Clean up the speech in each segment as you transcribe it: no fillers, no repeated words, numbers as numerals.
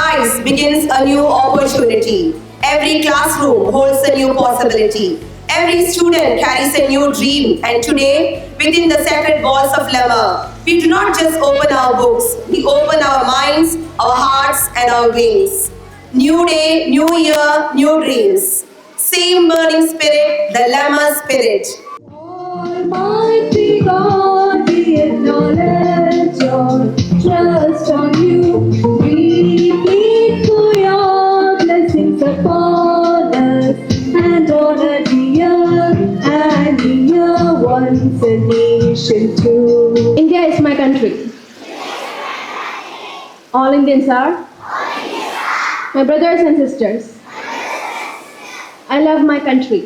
rise begins a new opportunity. Every classroom holds a new possibility. Every student carries a new dream, and today, within the sacred walls of Lemma, we do not just open our books, we open our minds, our hearts, and our wings. New day, new year, new dreams. Same burning spirit, the Lemma spirit. Almighty God, we acknowledge your trust on you. We plead for your blessings upon us and honor the year and the year once a nation too. India is my country. All Indians are my brothers and sisters. I love my country.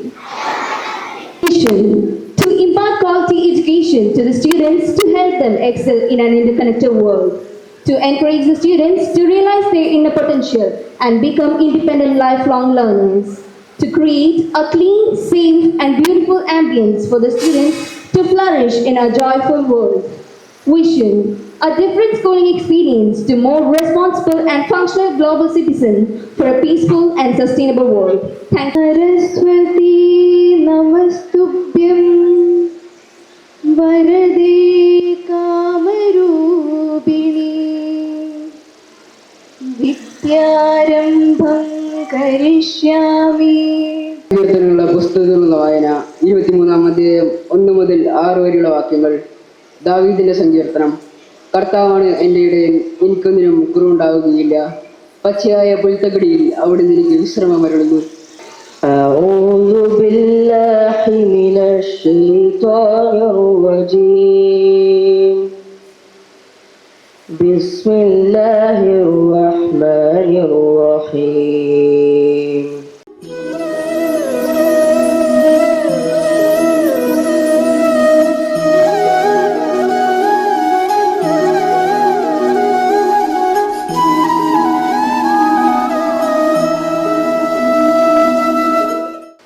To impart quality education to the students to help them excel in an interconnected world. To encourage the students to realize their inner potential and become independent lifelong learners. To create a clean, safe and beautiful ambience for the students to flourish in a joyful world. Vision. A different schooling experience to more responsible and functional global citizen for a peaceful and sustainable world. Thank you. Saraswati Namastubhyam Varade Kamarubini Vidyarambham Karishyami. പുസ്തകത്തിലുള്ള വായന 23-ാം അധ്യായം 1 മുതൽ 6 വരെയുള്ള വാക്യങ്ങൾ. ദാവീദിന്റെ സങ്കീർത്തനം. കർത്താവാണ് എൻ്റെ ഇടയൻ, എനിക്കൊന്നിനും കുറവുണ്ടാവുകയില്ല. പച്ചയായ പുൽത്തകിടിയിൽ അവിടുന്ന് എനിക്ക് വിശ്രമമരുളുന്നു. أعوذ بالله من الشيطان الرجيم. بسم الله الرحمن الرحيم.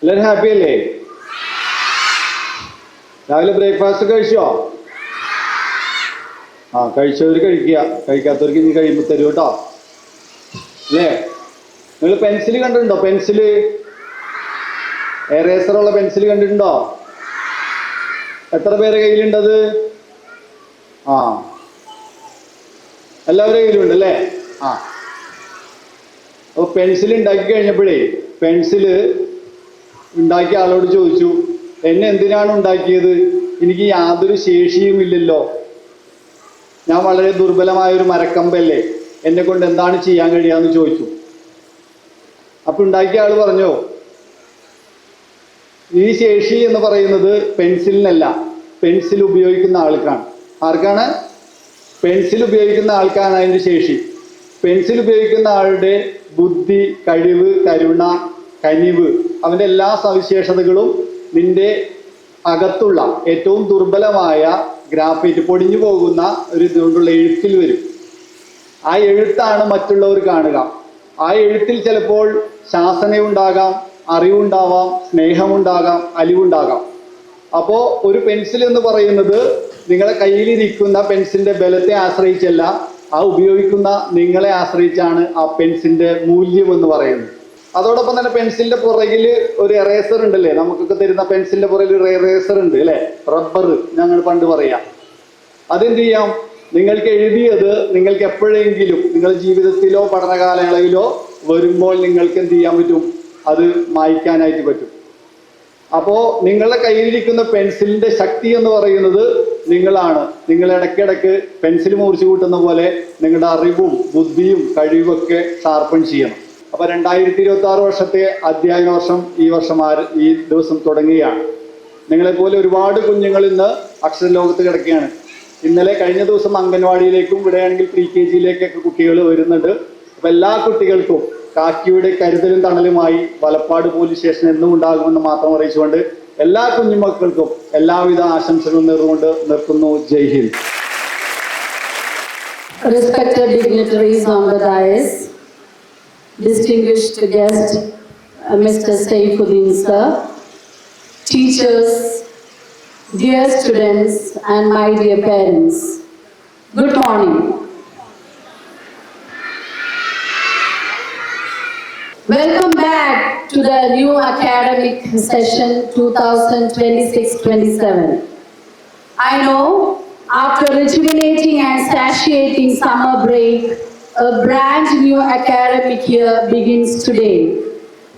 എല്ലാവരും ഹാപ്പി അല്ലേ? രാവിലെ ബ്രേക്ക്ഫാസ്റ്റ് കഴിച്ചോ? കഴിച്ചവർ കഴിക്കുക, കഴിക്കാത്തവർക്ക് ഇനി കഴിയുമ്പോൾ തരും കേട്ടോ. അല്ലേ? നിങ്ങൾ പെൻസിൽ കണ്ടിട്ടുണ്ടോ? പെൻസില്, എറേസറുള്ള പെൻസിൽ കണ്ടിട്ടുണ്ടോ? എത്ര പേരെ കയ്യിലുണ്ടത്? എല്ലാവരുടെ കയ്യിലുണ്ട് അല്ലേ? അപ്പോൾ പെൻസിൽ ഉണ്ടാക്കി കഴിഞ്ഞപ്പോഴേ പെൻസില് ഉണ്ടാക്കിയ ആളോട് ചോദിച്ചു, എന്നെ എന്തിനാണ് ഉണ്ടാക്കിയത്? എനിക്ക് യാതൊരു ശേഷിയും ഇല്ലല്ലോ, ഞാൻ വളരെ ദുർബലമായൊരു മരക്കമ്പല്ലേ, എന്നെ കൊണ്ട് എന്താണ് ചെയ്യാൻ കഴിയാന്ന് ചോദിച്ചു. അപ്പൊ ഉണ്ടാക്കിയ ആൾ പറഞ്ഞു, ഈ ശേഷി എന്ന് പറയുന്നത് പെൻസിലിനല്ല, പെൻസിൽ ഉപയോഗിക്കുന്ന ആൾക്കാണ്. ആർക്കാണ്? പെൻസിൽ ഉപയോഗിക്കുന്ന ആൾക്കാണ് അതിൻ്റെ ശേഷി. പെൻസിൽ ഉപയോഗിക്കുന്ന ആളുടെ ബുദ്ധി, കഴിവ്, കരുണ, കനിവ്, അവൻ്റെ എല്ലാ സവിശേഷതകളും നിന്റെ അകത്തുള്ള ഏറ്റവും ദുർബലമായ ഗ്രാഫൈറ്റ്, പൊടിഞ്ഞു പോകുന്ന ഒരു ഇതുകൊണ്ടുള്ള എഴുത്തിൽ വരും. ആ എഴുത്താണ് മറ്റുള്ളവർ കാണുക. ആ എഴുത്തിൽ ചിലപ്പോൾ ശാസനയുണ്ടാകാം, അറിവുണ്ടാവാം, സ്നേഹമുണ്ടാകാം, അലിവുണ്ടാകാം. അപ്പോൾ ഒരു പെൻസിൽ എന്ന് പറയുന്നത് നിങ്ങളുടെ കയ്യിലിരിക്കുന്ന പെൻസിലിൻ്റെ ബലത്തെ ആശ്രയിച്ചല്ല, ആ ഉപയോഗിക്കുന്ന നിങ്ങളെ ആശ്രയിച്ചാണ് ആ പെൻസിലിൻ്റെ മൂല്യം എന്ന് പറയുന്നത്. അതോടൊപ്പം തന്നെ പെൻസിലിന്റെ പുറകിൽ ഒരു എറേസർ ഉണ്ടല്ലേ, നമുക്കൊക്കെ തരുന്ന പെൻസിലിന്റെ പുറകിൽ ഒരു എറേസർ ഉണ്ട് അല്ലേ, റബ്ബർ ഞങ്ങൾ പണ്ട് പറയാം. അതെന്ത് ചെയ്യാം? നിങ്ങൾക്ക് എഴുതിയത് നിങ്ങൾക്ക് എപ്പോഴെങ്കിലും നിങ്ങളുടെ ജീവിതത്തിലോ പഠനകാലങ്ങളിലോ വരുമ്പോൾ നിങ്ങൾക്ക് എന്ത് ചെയ്യാൻ പറ്റും? അത് മായ്ക്കാനായിട്ട് പറ്റും. അപ്പോൾ നിങ്ങളുടെ കയ്യിലിരിക്കുന്ന പെൻസിലിന്റെ ശക്തി എന്ന് പറയുന്നത് നിങ്ങളാണ്. നിങ്ങൾ ഇടയ്ക്കിടയ്ക്ക് പെൻസിൽ മുറിച്ചു കൂട്ടുന്ന പോലെ നിങ്ങളുടെ അറിവും ബുദ്ധിയും കഴിവൊക്കെ ഷാർപ്പൺ ചെയ്യണം. അപ്പോൾ 2026 വർഷത്തെ അധ്യയന വർഷം ഈ ദിവസം തുടങ്ങുകയാണ്. നിങ്ങളെപ്പോലെ ഒരുപാട് കുഞ്ഞുങ്ങൾ ഇന്ന് അക്ഷരലോകത്ത് കിടക്കുകയാണ്. കഴിഞ്ഞ ദിവസം അംഗൻവാടിയിലേക്കും ഇവിടെയാണെങ്കിൽ PKGയിലേക്കൊക്കെ കുട്ടികൾ വരുന്നുണ്ട്. അപ്പോൾ എല്ലാ കുട്ടികൾക്കും കാക്കിയുടെ കരുതലും തണലുമായി വലപ്പാട് പോലീസ് സ്റ്റേഷൻ എന്നും ഉണ്ടാകുമെന്ന് മാത്രം അറിയിച്ചുകൊണ്ട് എല്ലാ കുഞ്ഞുമക്കൾക്കും എല്ലാവിധ ആശംസകളും നേർന്നുകൊണ്ട് നിർത്തുന്നു. ജയ് Hind. Respected dignitaries on the dais, distinguished guest, Mr. Saifuddin sir, teachers, dear students and my dear parents, good morning. Welcome back to the new academic session 2026-27. I know after rejuvenating and satiating summer break, a brand new academic year begins today.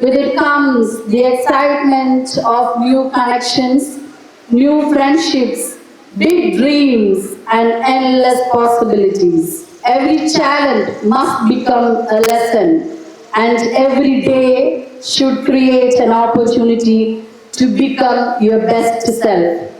With it comes the excitement of new connections, new friendships, big dreams, and endless possibilities. Every challenge must become a lesson, and every day should create an opportunity to become your best self.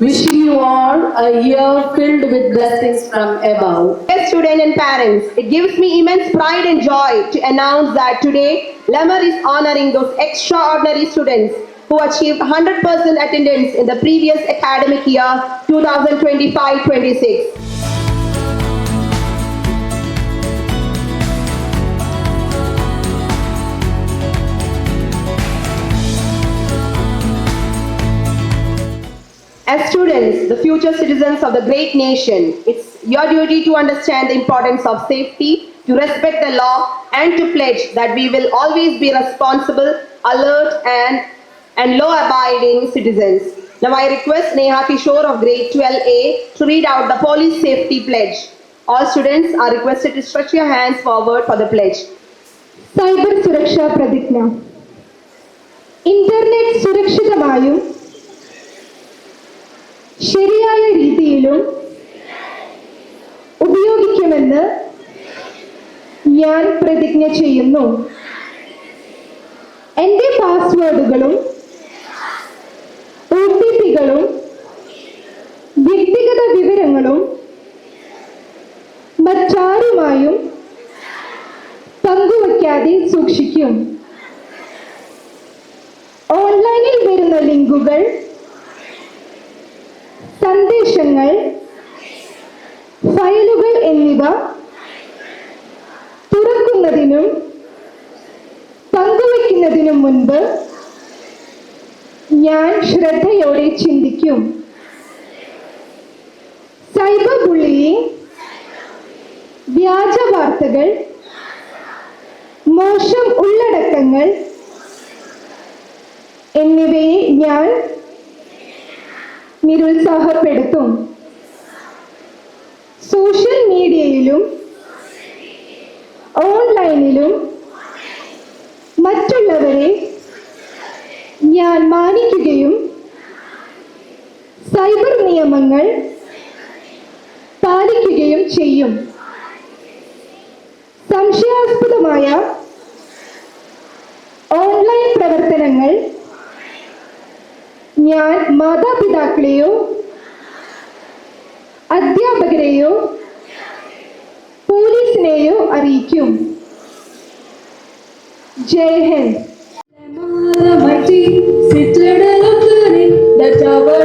Wishing you all a year filled with blessings from above. Dear students and parents, it gives me immense pride and joy to announce that today Lemmer is honoring those extraordinary students who achieved 100% attendance in the previous academic year 2025-26. As students, the future citizens of the great nation, it's your duty to understand the importance of safety, to respect the law, and to pledge that we will always be responsible, alert, and law-abiding citizens. Now I request Neha Kishore of grade 12A to read out the police safety pledge. All students are requested to stretch your hands forward for the pledge. Cyber സുരക്ഷാ പ്രതിജ്ഞ. Internet സുരക്ഷിതമായും ശരിയായ രീതിയിലും ഉപയോഗിക്കുമെന്ന് ഞാൻ പ്രതിജ്ഞ ചെയ്യുന്നു. എൻ്റെ പാസ്വേഡുകളും OTPകളും വ്യക്തിഗത വിവരങ്ങളും മറ്റാരുമായും പങ്കുവയ്ക്കാതെ സൂക്ഷിക്കും. ഓൺലൈനിൽ വരുന്ന ലിങ്കുകൾ, സന്ദേശങ്ങൾ, ഫയലുകൾ എന്നിവ തുറക്കുന്നതിനും പങ്കുവയ്ക്കുന്നതിനും മുൻപ് ഞാൻ ശ്രദ്ധയോടെ ചിന്തിക്കും. സൈബർ ബുള്ളിയിങ്, വ്യാജ വാർത്തകൾ, മോശം ഉള്ളടക്കങ്ങൾ എന്നിവയെ ഞാൻ നിരുത്സാഹപ്പെടുത്തും. സോഷ്യൽ മീഡിയയിലും ഓൺലൈനിലും മറ്റുള്ളവരെ ഞാൻ മാനിക്കുകയും സൈബർ നിയമങ്ങൾ പാലിക്കുകയും ചെയ്യും. സംശയാസ്പദമായ ഓൺലൈൻ പ്രവർത്തനങ്ങൾ ഞാൻ മാതാപിതാക്കളെയോ അധ്യാപകരെയോ പോലീസിനെയോ അറിയിക്കും. ജയ് Hind. Citadel of learning, the tower